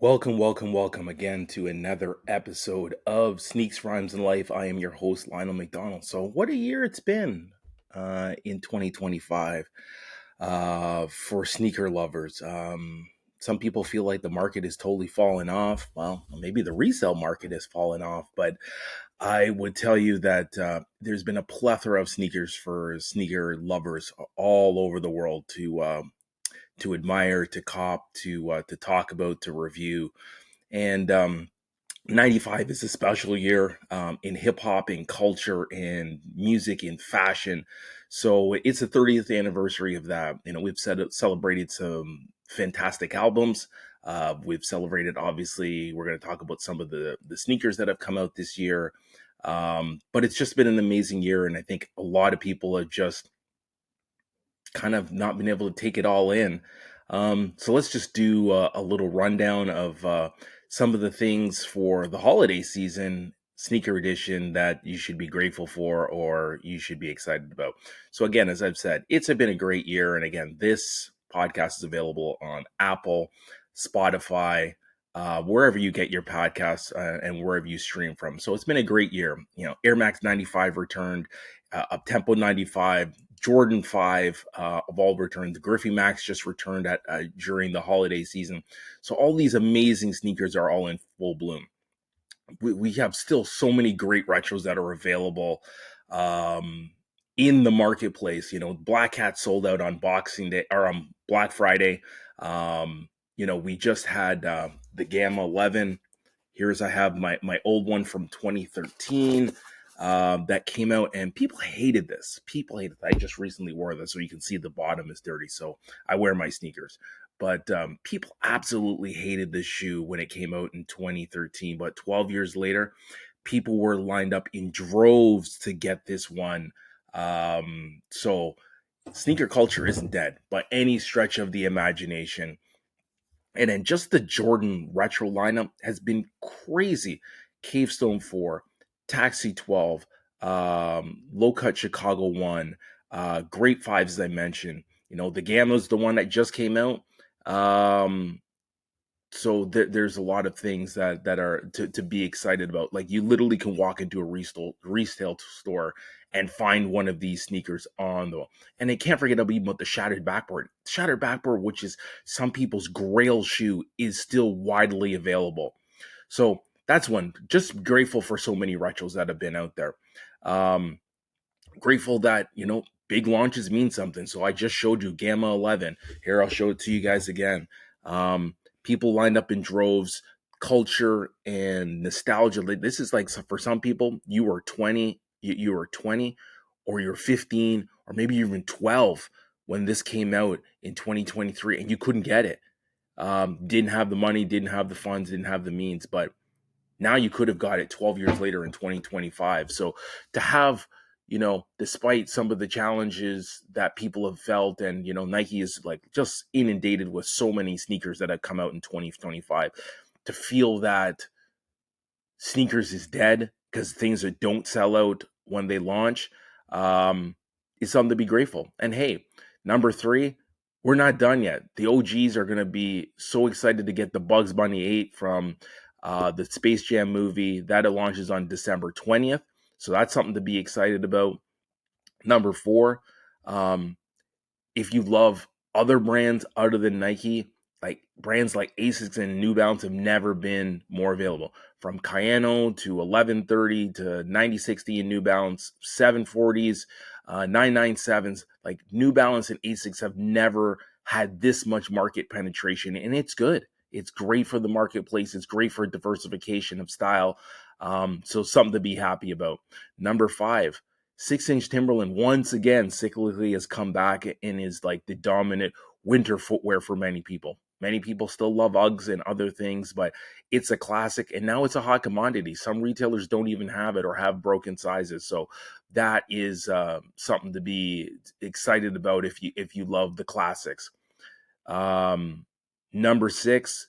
Welcome, welcome, welcome again to another episode of Sneaks, Rhymes, and Life. I am your host, Lionel McDonald. So, what a year it's been in 2025 for sneaker lovers. Some people feel like the market is totally fallen off. Well, maybe the resale market has fallen off, but I would tell you that there's been a plethora of sneakers for sneaker lovers all over the world to admire, to cop, to talk about, to review. And 95 is a special year in hip hop, in culture, in music, in fashion. So it's the 30th anniversary of that. We've celebrated some fantastic albums. We've celebrated, obviously, we're going to talk about some of the sneakers that have come out this year. But it's just been an amazing year. And I think a lot of people have just kind of not been able to take it all in. So let's just do a little rundown of some of the things for the holiday season sneaker edition that you should be grateful for or you should be excited about. So again, as I've said, it's been a great year. And again, this podcast is available on Apple, Spotify, wherever you get your podcasts and wherever you stream from. So it's been a great year. Air Max 95 returned, Up Tempo 95, Jordan 5 of all returns. Griffey Max just returned at during the holiday season. So all these amazing sneakers are all in full bloom. We have still so many great retros that are available in the marketplace. Black Hat sold out on Boxing Day or on Black Friday. We just had the Gamma 11. I have my old one from 2013 that came out, and people hated this. People hated it. I just recently wore this, so you can see the bottom is dirty. So I wear my sneakers, but people absolutely hated this shoe when it came out in 2013. But 12 years later, people were lined up in droves to get this one. So sneaker culture isn't dead by any stretch of the imagination. And then just the Jordan retro lineup has been crazy. Cavestone 4, Taxi 12, Low Cut Chicago 1, Great Fives, as I mentioned. The Gamma's the one that just came out. So there's a lot of things that are to be excited about. Like, you literally can walk into a resale store and find one of these sneakers on the. And they can't forget about the shattered backboard. Shattered backboard, which is some people's grail shoe, is still widely available. So that's one. Just grateful for so many retros that have been out there. Um, Grateful that big launches mean something. So I just showed you Gamma 11. Here, I'll show it to you guys again. People lined up in droves. Culture and nostalgia. This is like, for some people, you were 20, you were 20, or you're 15, or maybe even 12 when this came out in 2023, and you couldn't get it. Didn't have the money, didn't have the funds, didn't have the means, but now you could have got it 12 years later in 2025. So to have, despite some of the challenges that people have felt, and, Nike is like just inundated with so many sneakers that have come out in 2025, to feel that sneakers is dead because things that don't sell out when they launch is something to be grateful. And hey, number 3, we're not done yet. The OGs are going to be so excited to get the Bugs Bunny 8 from the Space Jam movie that it launches on December 20th. So that's something to be excited about. Number 4, um, if you love other brands other than Nike, like brands like Asics and New Balance have never been more available. From Kayano to 1130 to 9060 in New Balance, 740s, 997s, like New Balance and Asics have never had this much market penetration, and it's good. It's great for the marketplace. It's great for diversification of style. So something to be happy about. Number 5, 6-inch Timberland once again cyclically has come back and is like the dominant winter footwear for many people. Many people still love Uggs and other things, but it's a classic, and now it's a hot commodity. Some retailers don't even have it or have broken sizes, so that is something to be excited about if you love the classics. Um, Number 6,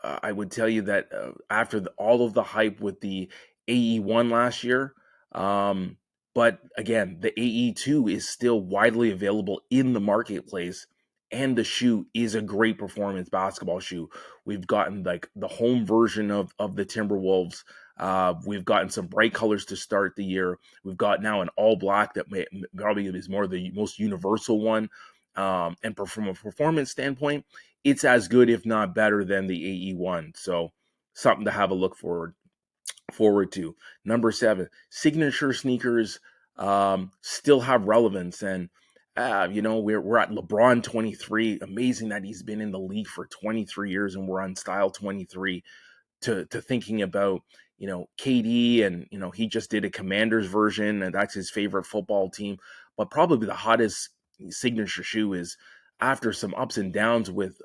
I would tell you that after all of the hype with the AE1 last year, but again, the AE2 is still widely available in the marketplace, and the shoe is a great performance basketball shoe. We've gotten like the home version of the Timberwolves. We've gotten some bright colors to start the year. We've got now an all black that probably is more the most universal one. And from a performance standpoint, it's as good, if not better, than the AE1. So something to have a look forward to. Number 7, signature sneakers still have relevance, and we're at LeBron 23. Amazing that he's been in the league for 23 years, and we're on style 23. To thinking about KD, and he just did a Commanders version, and that's his favorite football team. But probably the hottest signature shoe is, after some ups and downs with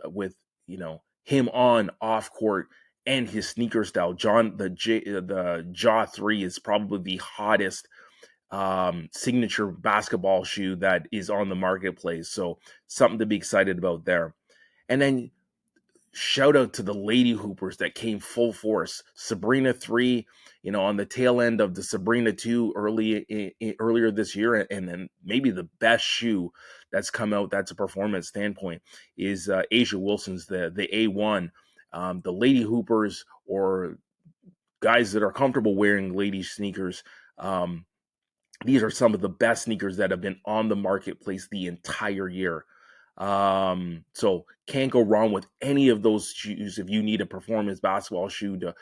him on off court and his sneaker style. The Jaw 3 is probably the hottest signature basketball shoe that is on the marketplace. So something to be excited about there. And then shout out to the Lady Hoopers that came full force. Sabrina 3, on the tail end of the Sabrina 2 earlier this year, and then maybe the best shoe that's come out that's a performance standpoint is A'ja Wilson's the A1. The Lady Hoopers, or guys that are comfortable wearing lady sneakers, these are some of the best sneakers that have been on the marketplace the entire year. So can't go wrong with any of those shoes if you need a performance basketball shoe to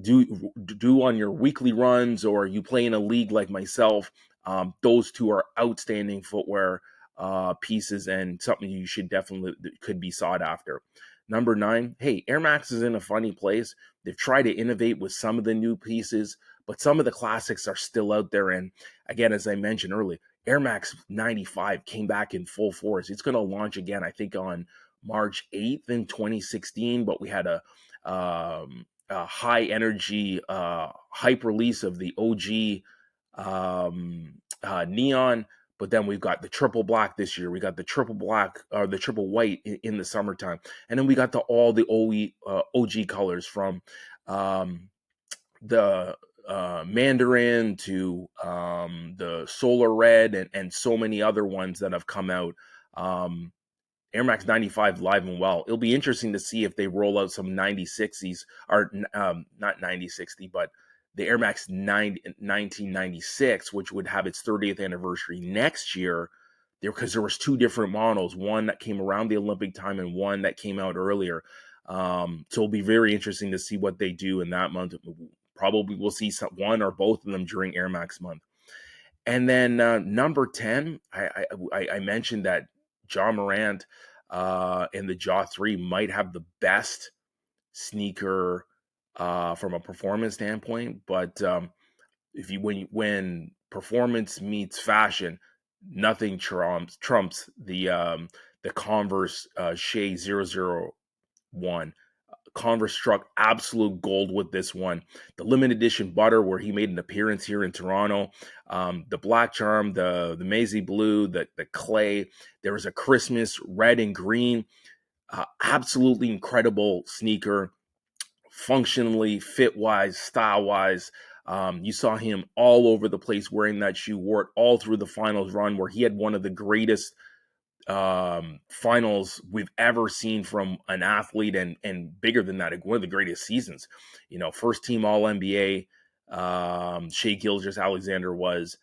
do on your weekly runs, or you play in a league like myself. Those two are outstanding footwear pieces, and something you should definitely could be sought after. Number 9, hey, Air Max is in a funny place. They've tried to innovate with some of the new pieces, but some of the classics are still out there. And again, as I mentioned earlier, Air Max 95 came back in full force. It's going to launch again, I think, on March 8th in 2016, but we had a high energy hype release of the OG neon. But then we've got the triple black this year. We got the triple black, or the triple white in the summertime. And then we got all the OG colors, from the Mandarin to the Solar Red, and so many other ones that have come out. Air Max 95 live and well. It'll be interesting to see if they roll out some 9060s, or not 9060, but the Air Max 1996, which would have its 30th anniversary next year, because there was 2 different models, one that came around the Olympic time and one that came out earlier. So it'll be very interesting to see what they do in that month. Probably we'll see one or both of them during Air Max month. And then number 10, I mentioned that Ja Morant and the Jaw 3 might have the best sneaker from a performance standpoint. But when performance meets fashion, nothing trumps the Converse Shea 001. Converse struck absolute gold with this one. The limited edition butter, where he made an appearance here in Toronto. The black charm, the Maisie blue, the clay. There was a Christmas red and green. Absolutely incredible sneaker. Functionally, fit-wise, style-wise. You saw him all over the place wearing that shoe. Wore it all through the finals run, where he had one of the greatest finals we've ever seen from an athlete, and bigger than that, one of the greatest seasons. First team All NBA. Shea Gilgeous-Alexander was,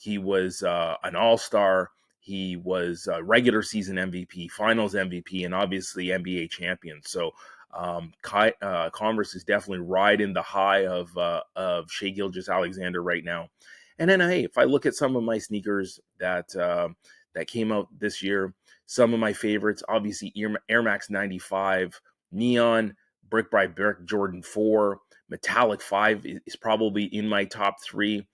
he was an all-star. He was regular season MVP, finals MVP, and obviously NBA champion. So Converse is definitely riding the high of Shea Gilgeous-Alexander right now. And then, hey, if I look at some of my sneakers that came out this year, some of my favorites, obviously Air Max 95, Neon, Brick by Brick Jordan 4, Metallic 5 is probably in my top 3.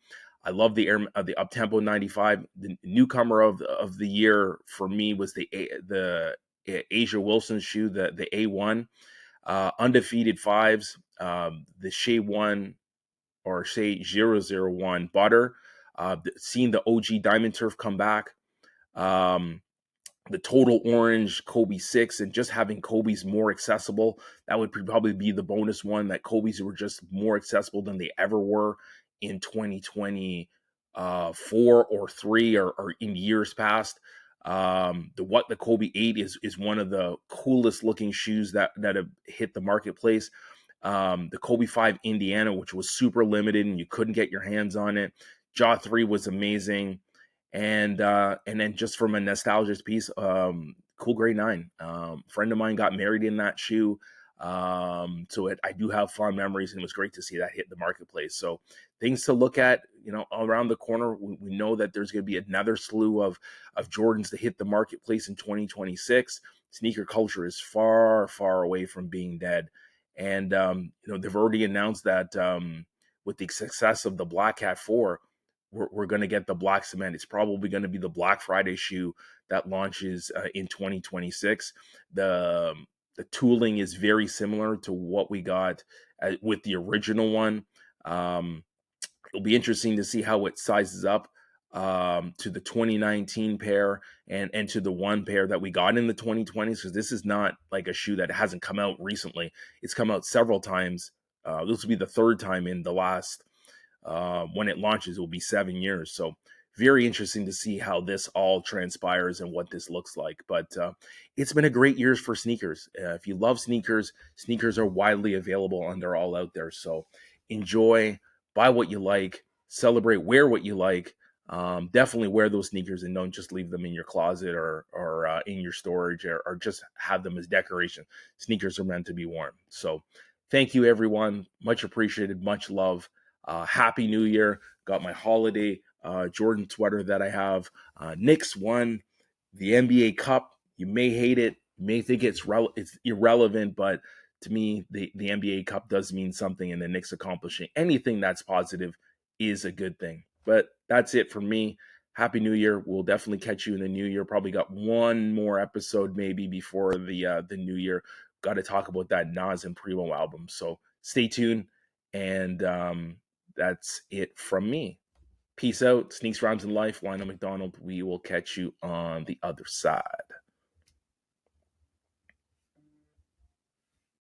I love the Uptempo 95. The newcomer of the year for me was the A'ja Wilson shoe, the A1. Undefeated 5s, the Shea 1 or Shea 001 butter. Seeing the OG Diamond Turf come back. The Total Orange Kobe 6, and just having Kobe's more accessible. That would probably be the bonus one, that Kobe's were just more accessible than they ever were in 2024 or 3, or in years past. The Kobe 8 is one of the coolest looking shoes that have hit the marketplace. The Kobe 5 Indiana, which was super limited and you couldn't get your hands on it. Jaw 3 was amazing. And then just from a nostalgia piece, Cool Gray 9. Friend of mine got married in that shoe. I do have fond memories, and it was great to see that hit the marketplace. So things to look at, around the corner. We know that there's going to be another slew of Jordans to hit the marketplace in 2026. Sneaker culture is far, far away from being dead. And, they've already announced that with the success of the Black Cat 4, we're going to get the black cement. It's probably going to be the Black Friday shoe that launches in 2026. The tooling is very similar to what we got with the original one. It'll be interesting to see how it sizes up to the 2019 pair and to the one pair that we got in the 2020s, because this is not like a shoe that hasn't come out recently. It's come out several times. This will be the third time in the last, when it launches, it will be 7 years. So very interesting to see how this all transpires and what this looks like. But it's been a great year for sneakers. If you love sneakers, sneakers are widely available and they're all out there. So enjoy, buy what you like, celebrate, wear what you like. Definitely wear those sneakers and don't just leave them in your closet or in your storage or just have them as decoration. Sneakers are meant to be worn. So thank you, everyone. Much appreciated. Much love. Happy New Year. Got my holiday Jordan sweater that I have. Knicks won the NBA Cup. You may hate it. You may think it's irrelevant, but to me, the NBA Cup does mean something, and the Knicks accomplishing anything that's positive is a good thing. But that's it for me. Happy New Year. We'll definitely catch you in the new year. Probably got one more episode maybe before the new year. Got to talk about that Nas and Primo album. So stay tuned. And that's it from me. Peace out. Sneaks, Rhymes, and Life. Lionel McDonald. We will catch you on the other side.